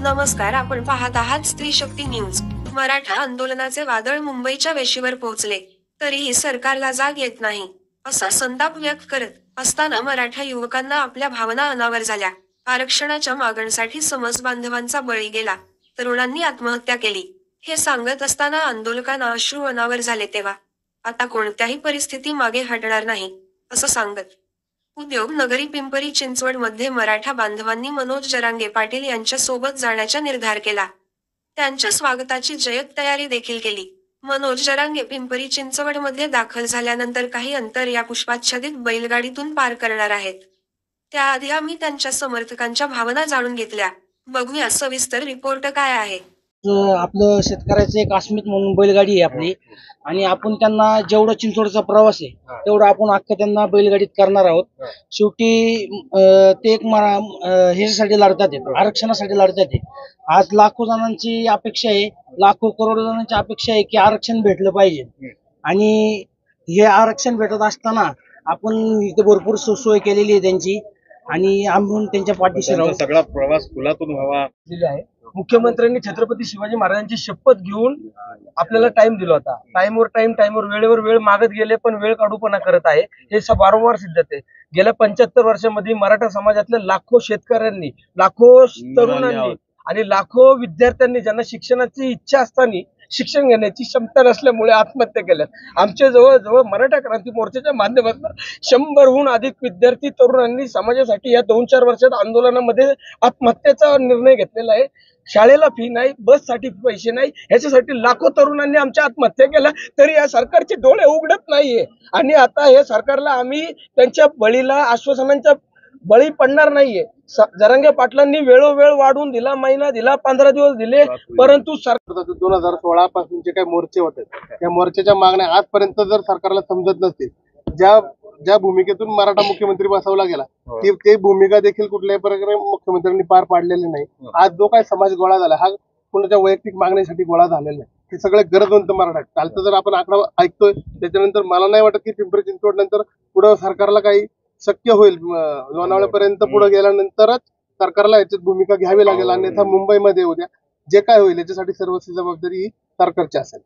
नमस्कार, आपण पाहत आहात स्त्री शक्ती न्यूज। मराठा आंदोलनाचे वादळ मुंबईच्या वेशीवर पोहोचले, तरीही सरकारला जाग येत नाही, असा संताप व्यक्त करत असताना मराठा युवकांना आपल्या भावना अनावर झाल्या। आरक्षणाच्या मागणीसाठी समाज बांधवांचा बळी गेला, तरुणांनी आत्महत्या केली, हे सांगत असताना आंदोलकांना अश्रू अनावर झाले। तेव्हा आता कोणत्याही परिस्थिती मागे हटणार नाही, असं सांगत उद्योग नगरी पिंपरी चिंचवड मध्ये मराठा बांधवांनी मनोज जरांगे पाटील यांच्या सोबत जाण्याचा निर्धार केला। त्यांच्या स्वागताची जय्यत तयारी देखील केली। मनोज जरांगे पिंपरी चिंचवड मध्ये दाखल झाल्यानंतर काही अंतर या पुष्पाच्छादित बैलगाडीतून पार करणार आहेत। त्याआधी आम्ही त्यांच्या समर्थकांच्या भावना जाणून घेतल्या। बघूया सविस्तर रिपोर्ट काय आहे। आपलं शेतकऱ्याचं एक अस्मित म्हणून बैलगाडी आहे आपली, आणि आपण त्यांना जेवढं चिंचवडचा प्रवास आहे तेवढं आपण अख्खं त्यांना बैलगाडीत करणार आहोत। शेवटी ते एक ह्याच्यासाठी लढतात, आरक्षणासाठी लढतात। आज लाखो जणांची अपेक्षा आहे, लाखो करोडो जणांची अपेक्षा आहे की आरक्षण भेटलं पाहिजे, आणि हे आरक्षण भेटत असताना आपण इथे भरपूर सोय केलेली आहे त्यांची, आणि आम्ही त्यांच्या पाठीशी राहू। सगळा प्रवास खुलातून व्हावा दिला आहे। मुख्यमंत्र्यांनी छत्रपती शिवाजी महाराजांची शपथ घेऊन आपल्याला टाइम दिला होता। टाइमवर वेळेवर वेळ मागत गेले, पण वेळ काढूपणा करत आहे, हे वारंवार सिद्ध आहे। गेल्या 75 वर्षांमध्ये मराठा समाजातल्या लाखो शेतकऱ्यांनी, लाखो तरुणांनी आणि लाखो विद्यार्थ्यांनी, ज्यांना शिक्षणाची इच्छा असताना शिक्षण घेण्याची क्षमता नसल्यामुळे आत्महत्या केल्या। आमच्या जवळ मराठा क्रांती मोर्चाच्या माध्यमातून 100हून अधिक विद्यार्थी तरुणांनी समाजासाठी या 2-4 वर्षात आंदोलनामध्ये आत्महत्येचा निर्णय घेतलेला आहे। शाळेला फी नाही, बससाठी पैसे नाही, ह्याच्यासाठी लाखो तरुणांनी आमच्या आत्महत्या केल्या, तरी या सरकारचे डोळे उघडत नाहीये। आणि आता हे सरकारला आम्ही त्यांच्या बळीला, आश्वासनांच्या बळी पडणार नाहीये। जरांगे पाटलांनी वेळोवेळ वाढवून दिला, महिना दिला, 15 दिवस दिले, परंतु सरकार 2016 पासूनचे काही मोर्चे होते, त्या मोर्चाच्या मागण्या आजपर्यंत जर सरकारला समजत नसतील, ज्या भूमिकेतून मराठा मुख्यमंत्री बसवला गेला ती भूमिका देखील कुठल्याही प्रकारे मुख्यमंत्र्यांनी पार पाडलेली नाही। आज जो काही समाज गोळा झाला हा कोणाच्या वैयक्तिक मागणीसाठी गोळा झालेला नाही, हे सगळे गरजवंत मराठा। कालचा जर आपण आकडा ऐकतोय त्याच्यानंतर मला नाही वाटत की पिंपरी चिंचवड नंतर पुढे सरकारला काही शक्य होईल। लोणावळ्यापर्यंत पुढे गेल्यानंतरच सरकारला याच्यात भूमिका घ्यावी लागेल, अन्यथा मुंबईमध्ये उद्या जे काय होईल याच्यासाठी सर्वस्वी जबाबदारी ही सरकारची असेल।